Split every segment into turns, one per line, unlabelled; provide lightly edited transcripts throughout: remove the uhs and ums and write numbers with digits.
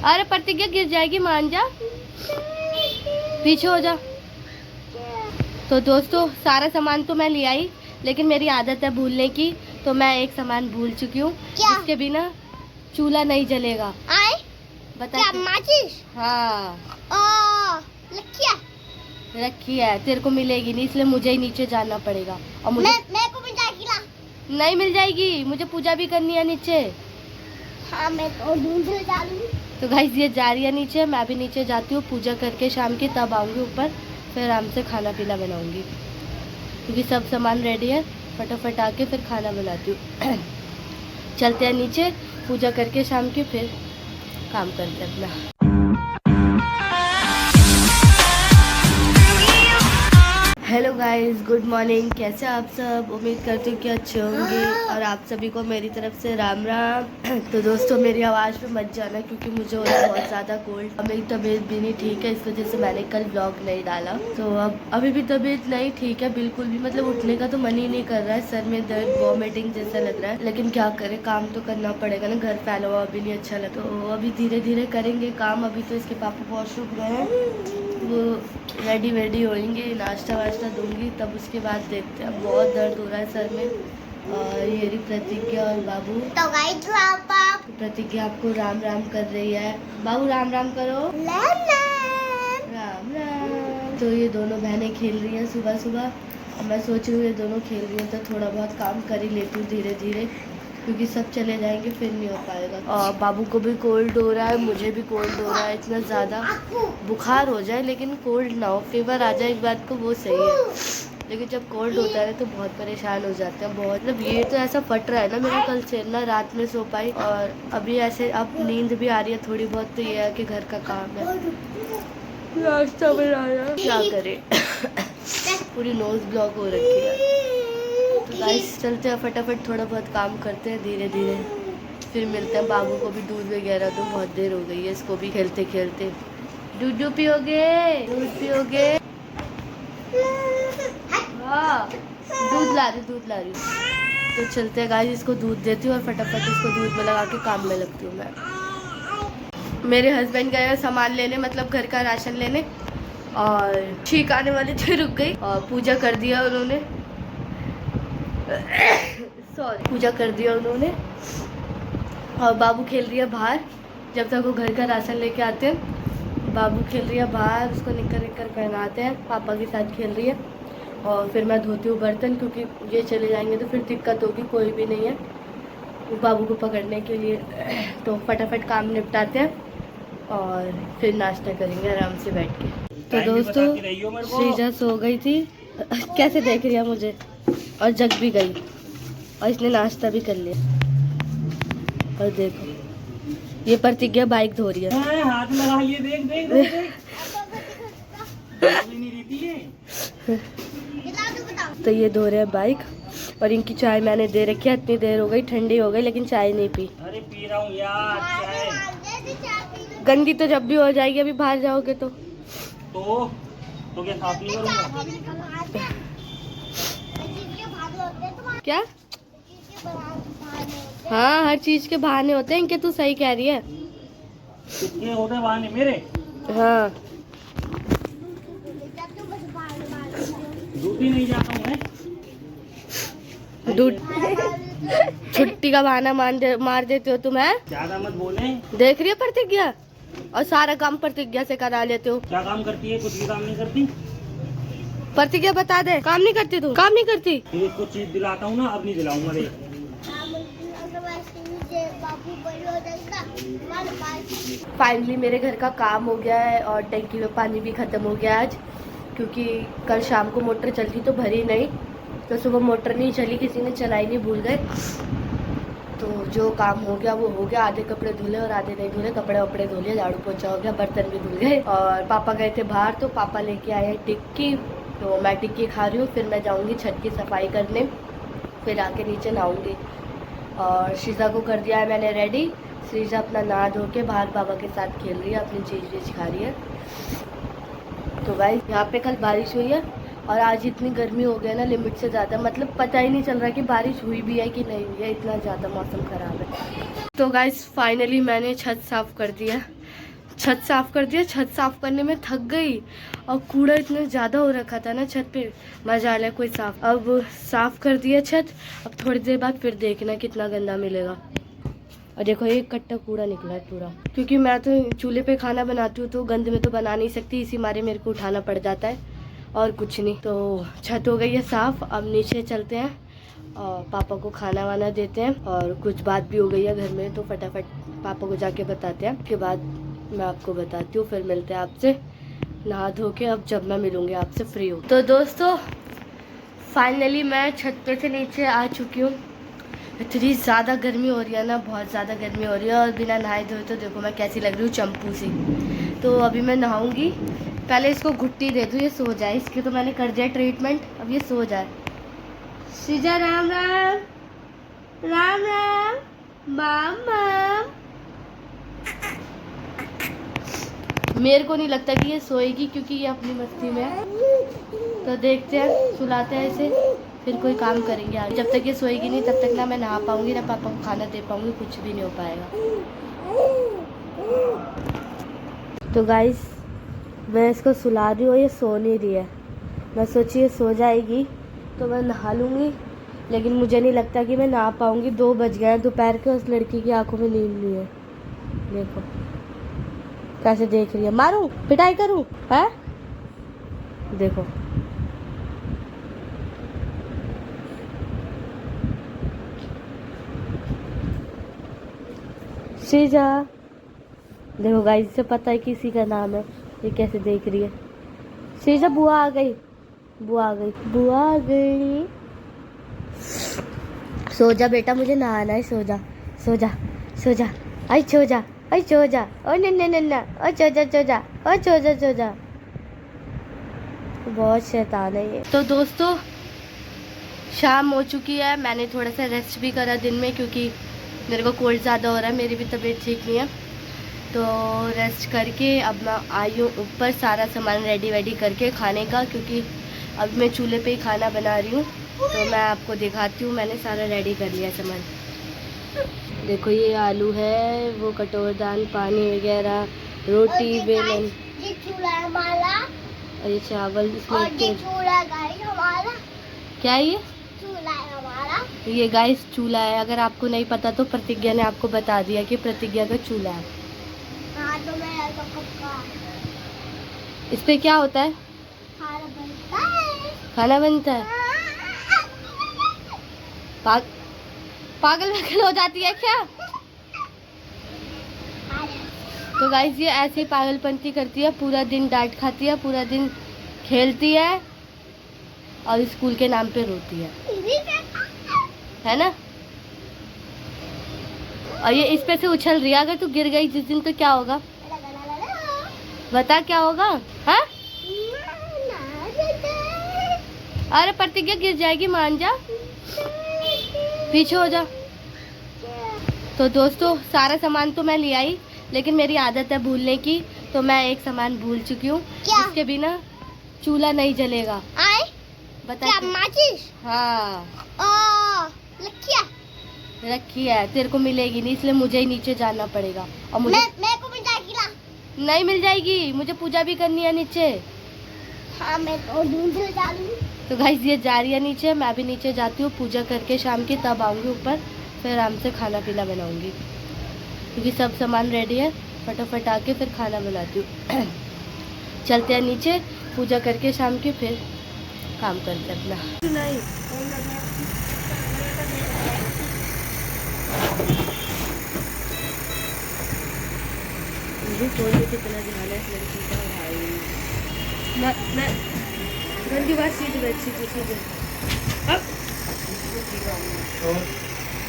अरे प्रतिज्ञा गिर जाएगी, मान जा, पीछे हो जा। तो दोस्तों सारा सामान तो मैं ले आई, लेकिन मेरी आदत है भूलने की, तो मैं एक सामान भूल चुकी हूँ जिसके बिना चूल्हा नहीं जलेगा। बता क्या? माचिस? हाँ रखी है, तेरे को मिलेगी नहीं, इसलिए मुझे ही नीचे जाना पड़ेगा। और मुझे मैं को मिल जाएगी ना? नहीं मिल जाएगी, मुझे पूजा भी करनी है नीचे। हाँ मैं तो ढूंढ जा रही हूँ। तो गाइस ये जा रही है नीचे, मैं भी नीचे जाती हूँ पूजा करके शाम की, तब आऊँगी ऊपर, फिर आराम से खाना पीना बनाऊँगी, क्योंकि सब सामान रेडी है। फटाफट आके फिर खाना बनाती हूँ। चलते हैं नीचे, पूजा करके शाम की, फिर काम करते हैं अपना। Hello guys, good morning. कैसे आप सब? उम्मीद करती हूँ कि अच्छे होंगे, और आप सभी को मेरी तरफ से राम राम। तो दोस्तों मेरी आवाज़ पे मत जाना, क्योंकि मुझे हो रहा है बहुत ज़्यादा कोल्ड, और मेरी तबीयत भी नहीं ठीक है, इस वजह से मैंने कल ब्लॉग नहीं डाला। तो अब अभी भी तबीयत नहीं ठीक है बिल्कुल भी, मतलब उठने का तो मन ही नहीं कर रहा है, सर में दर्द, वॉमिटिंग जैसा लग रहा है, लेकिन क्या करें, काम तो करना पड़ेगा ना, घर फैला हुआ अभी नहीं अच्छा लगता। तो अभी धीरे धीरे करेंगे काम। अभी तो इसके पापा वॉशरूम गए हैं, वो रेडी वेडी होंगे, नाश्ता वाश्ता दूंगी, तब उसके बाद देखते हैं। बहुत दर्द हो रहा है सर में। और ये रही प्रतिज्ञा और बाबू। तो गाइस प्रतिज्ञा आपको राम राम कर रही है, बाबू राम राम करो। राम राम। तो ये दोनों बहनें खेल रही हैं सुबह सुबह, और मैं सोच रही हूँ ये दोनों खेल रही हैं तो थोड़ा बहुत काम कर ही लेती हूँ धीरे धीरे, क्योंकि सब चले जाएंगे फिर नहीं हो पाएगा। और बाबू को भी कोल्ड हो रहा है, मुझे भी कोल्ड हो रहा है, इतना ज़्यादा बुखार हो जाए लेकिन कोल्ड ना हो, फीवर आ जाए एक बात को वो सही है, लेकिन जब कोल्ड होता है तो बहुत परेशान हो जाते हैं बहुत। मतलब ये तो ऐसा फट रहा है ना मेरा कल से, ना रात में सो पाई, और अभी ऐसे अब नींद भी आ रही है थोड़ी बहुत। तो ये है कि घर का काम है, नाश्ता बनाया, क्या करे। पूरी नोज ब्लॉक हो रखी है। तो गाइस चलते हैं, फटाफट थोड़ा बहुत काम करते हैं धीरे धीरे, फिर मिलते हैं। बाबू को भी दूध वगैरह तो बहुत देर हो गई है, इसको भी खेलते खेलते। दूध पियोगे? दूध पियोगे? हाँ दूध ला रही। तो चलते हैं गाइस, इसको दूध देती हूँ और फटाफट इसको दूध में लगा के काम में लगती हूँ मैं। मेरे हस्बैंड गए सामान लेने, मतलब घर का राशन लेने, और ठीक आने वाली थे, रुक गई, और पूजा कर दिया उन्होंने, सॉरी पूजा कर दिया उन्होंने। और बाबू खेल रही है बाहर, जब तक वो घर का राशन लेके आते हैं। बाबू खेल रही है बाहर, उसको निक्कर पहनाते हैं, पापा के साथ खेल रही है। और फिर मैं धोती हूँ बर्तन, क्योंकि ये चले जाएंगे तो फिर दिक्कत होगी, कोई भी नहीं है बाबू को पकड़ने के लिए। तो फटाफट काम निपटाते हैं और फिर नाश्ता करेंगे आराम से बैठ के। तो दोस्तों श्रीजा सो गई थी, कैसे देख रही है मुझे, और जग भी गई, और इसने नाश्ता भी कर लिया। और देखो ये प्रतिज्ञा बाइक धो रही है, हाथ लगा लिए, देख देख देख। तो ये धो रहे हैं बाइक, और इनकी चाय मैंने दे रखी है, इतनी देर हो गई, ठंडी हो गई, लेकिन चाय नहीं पी। अरे पी रहा हूँ यार चाय। गंदी तो जब भी हो जाएगी, अभी बाहर जाओगे तो क्या साफ नहीं करूँगा? क्या? हाँ हर चीज के बहाने होते हैं इनके, तू सही कह रही है। कितने होते हैं बहाने मेरे? हाँ ड्यूटी नहीं जाता हूँ मैं। छुट्टी का बहाना मार देते हो तुम, है? ज्यादा मत बोले। देख रही है प्रतिज्ञा, और सारा काम प्रतिज्ञा से करा लेते हो। क्या काम करती है? कुछ भी काम नहीं करती। प्रतिज्ञा बता दे, काम नहीं करती तू? काम नहीं करती? कुछ चीज दिलाता हूँ ना, अब नहीं दिलाऊंगा। फाइनली मेरे घर का काम हो गया है, और टंकी में पानी भी खत्म हो गया आज, क्योंकि कल शाम को मोटर चलती तो भरी नहीं, तो सुबह मोटर नहीं चली, किसी ने चलाई नहीं, भूल गए। तो जो काम हो गया वो हो गया, आधे कपड़े धुले और आधे नहीं धुले, कपड़े वपड़े धो लिए, झाड़ू पोछा हो गया, बर्तन भी धुल गए। और पापा गए थे बाहर, तो पापा लेके आए टिक्की, तो मैं टिक्की खा रही हूँ, फिर मैं जाऊँगी छत की सफाई करने, फिर आके नीचे नहाऊँगी। और श्रीजा को कर दिया है मैंने रेडी, श्रीजा अपना नहा धो के बाहर बाबा के साथ खेल रही है, अपनी चीज़ वीज खा रही है। तो गाइस यहाँ पे कल बारिश हुई है, और आज इतनी गर्मी हो गई ना लिमिट से ज़्यादा, मतलब पता ही नहीं चल रहा कि बारिश हुई भी है कि नहीं हुई है, इतना ज़्यादा मौसम ख़राब है। तो गाइस फाइनली मैंने छत साफ़ कर दिया, छत साफ कर दिया। छत साफ करने में थक गई और कूड़ा इतना ज़्यादा हो रखा था ना छत पे, मजा आ रहा कोई साफ। अब साफ कर दिया छत। अब थोड़ी देर बाद फिर देखना कितना गंदा मिलेगा। और देखो एक कट्टा कूड़ा निकला है पूरा, क्योंकि मैं तो चूल्हे पे खाना बनाती हूँ तो गंद में तो बना नहीं सकती, इसी मारे मेरे को उठाना पड़ जाता है और कुछ नहीं। तो छत हो गई है साफ। अब नीचे चलते हैं और पापा को खाना वाना देते हैं, और कुछ बात भी हो गई है घर में तो फटाफट पापा को जाके बताते हैं। उसके बाद मैं आपको बताती हूँ, फिर मिलते हैं आपसे नहा धो के, अब जब मैं मिलूँगी आपसे फ्री हो। तो दोस्तों फाइनली मैं छत पे से नीचे आ चुकी हूँ। इतनी ज़्यादा गर्मी हो रही है ना, बहुत ज़्यादा गर्मी हो रही है, और बिना नहाए धोए तो देखो मैं कैसी लग रही हूँ, चंपू सी। तो अभी मैं नहाऊंगी, पहले इसको घुट्टी दे दूँ ये सो जाए। इसके तो मैंने कर दिया ट्रीटमेंट, अब ये सो जाए। सीजा राम राम राम राम मामा। मेरे को नहीं लगता कि ये सोएगी क्योंकि ये अपनी मस्ती में है। तो देखते हैं, सुलाते हैं इसे, फिर कोई काम करेंगे आगे। जब तक ये सोएगी नहीं तब तक ना मैं नहा पाऊंगी ना पापा को खाना दे पाऊंगी, कुछ भी नहीं हो पाएगा। तो गाइस मैं इसको सुला रही हूँ, ये सो नहीं रही है। मैं सोची ये सो जाएगी तो मैं नहा लूँगी, लेकिन मुझे नहीं लगता कि मैं नहा पाऊंगी। 2 बज गए हैं दोपहर के, उस लड़की की आंखों में नींद नहीं है। देखो कैसे देख रही है। मारूं, पिटाई करूं, है? देखो शीजा, देखो गाइस इसे पता है किसी का नाम है, ये कैसे देख रही है। शीजा बुआ आ गई, बुआ आ गई, बुआ आ गई। सो जा बेटा, मुझे नहाना है, सो जा सो जा सो जा। आई सो जा, आई सो जा, ओ नन्ना नन्ना, ओ सो जा सो जा, ओ सो जा सो जा। बहुत शैतान है ये। तो दोस्तों शाम हो चुकी है, मैंने थोड़ा सा रेस्ट भी करा दिन में क्योंकि मेरे को कोल्ड ज़्यादा हो रहा है, मेरी भी तबीयत ठीक नहीं है। तो रेस्ट करके अब मैं आई हूँ ऊपर, सारा सामान रेडी वेडी करके खाने का, क्योंकि अब मैं चूल्हे पे ही खाना बना रही हूँ। तो मैं आपको दिखाती हूँ, मैंने सारा रेडी कर लिया सामान। देखो ये आलू है, वो कटोर दाल, पानी वगैरह, रोटी, बेलन,
ये चूल्हा है हमारा,
और ये चावल इसमें।
और ये चूल्हा गाइस हमारा,
क्या है ये?
चूल्हा है हमारा।
ये गाइस चूल्हा है, अगर आपको नहीं पता तो प्रतिज्ञा ने आपको बता दिया कि प्रतिज्ञा का चूल्हा है।
हाँ तो मैं तो पक्का।
इस पे क्या होता है?
खाना बनता है।
खाना बनता है। पागल वागल हो जाती है क्या? तो गाइस ये ऐसे ही पागलपंती करती है, पूरा दिन डांट खाती है, पूरा दिन खेलती है और स्कूल के नाम पे रोती है ना? और ये इस पे से उछल रही है, अगर तू गिर गई जिस दिन तो क्या होगा? बता क्या होगा? हाँ? अरे प्रतिज्ञा गिर जाएगी, मान जा, पीछे हो जा। तो दोस्तों सारा सामान तो मैं ले आई, लेकिन मेरी आदत है भूलने की, तो मैं एक सामान भूल चुकी हूँ जिसके बिना चूल्हा नहीं जलेगा। बता क्या?
माचिस?
हाँ रखी है, तेरे को मिलेगी नहीं, इसलिए मुझे ही नीचे जाना पड़ेगा। और मुझे
मैं को मिल जाएगी ना?
नहीं मिल जाएगी, मुझे पूजा भी करनी है नीचे।
हाँ मैं तो ढूंढ लूँ।
तो गाइस ये जा रही है नीचे, मैं भी नीचे जाती हूँ पूजा करके शाम की, तब आऊँगी ऊपर, फिर आराम से खाना पीना बनाऊँगी, क्योंकि सब सामान रेडी है। फटाफट आके फिर खाना बनाती हूँ। चलते हैं नीचे, पूजा करके शाम की, फिर काम करते अपना। नहीं मुझे फोन में कितना ध्यान है इस लड़की का भाई। मैं गंदी बात सीधे बैठी सीधे।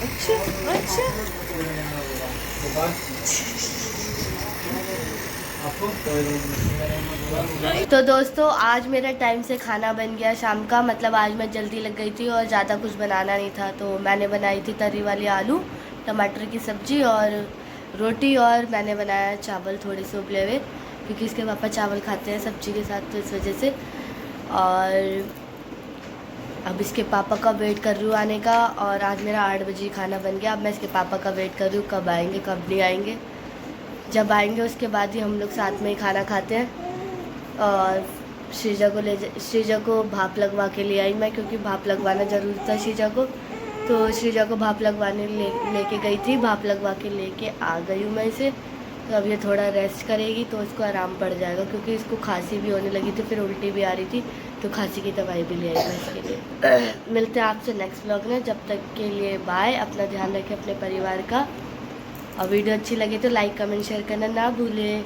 अच्छा अच्छा तो दोस्तों आज मेरा टाइम से खाना बन गया शाम का, मतलब आज मैं जल्दी लग गई थी और ज़्यादा कुछ बनाना नहीं था, तो मैंने बनाई थी तरी वाली आलू टमाटर की सब्ज़ी और रोटी, और मैंने बनाया चावल थोड़े से उबले हुए, क्योंकि इसके पापा चावल खाते हैं सब्ज़ी के साथ, तो इस वजह से। और अब इसके पापा का वेट कर रही हूँ आने का, और आज मेरा 8 बजे खाना बन गया। अब मैं इसके पापा का वेट कर रही हूँ कब आएंगे कब नहीं आएंगे, जब आएंगे उसके बाद ही हम लोग साथ में ही खाना खाते हैं। और श्रीजा को भाप लगवा के ले आई मैं, क्योंकि भाप लगवाना ज़रूरी था श्रीजा को। तो श्रीजा को भाप लगवाने लेके गई थी, भाप लगवा के लेके आ गई हूँ मैं इसे। तो अब ये थोड़ा रेस्ट करेगी तो उसको आराम पड़ जाएगा, क्योंकि इसको खांसी भी होने लगी थी, फिर उल्टी भी आ रही थी, तो खांसी की दवाई भी ले आई मैं इसके लिए। मिलते हैं आपसे नेक्स्ट व्लॉग में, जब तक के लिए बाय। अपना ध्यान रखें अपने परिवार का, और वीडियो अच्छी लगे तो लाइक कमेंट शेयर करना ना भूलें।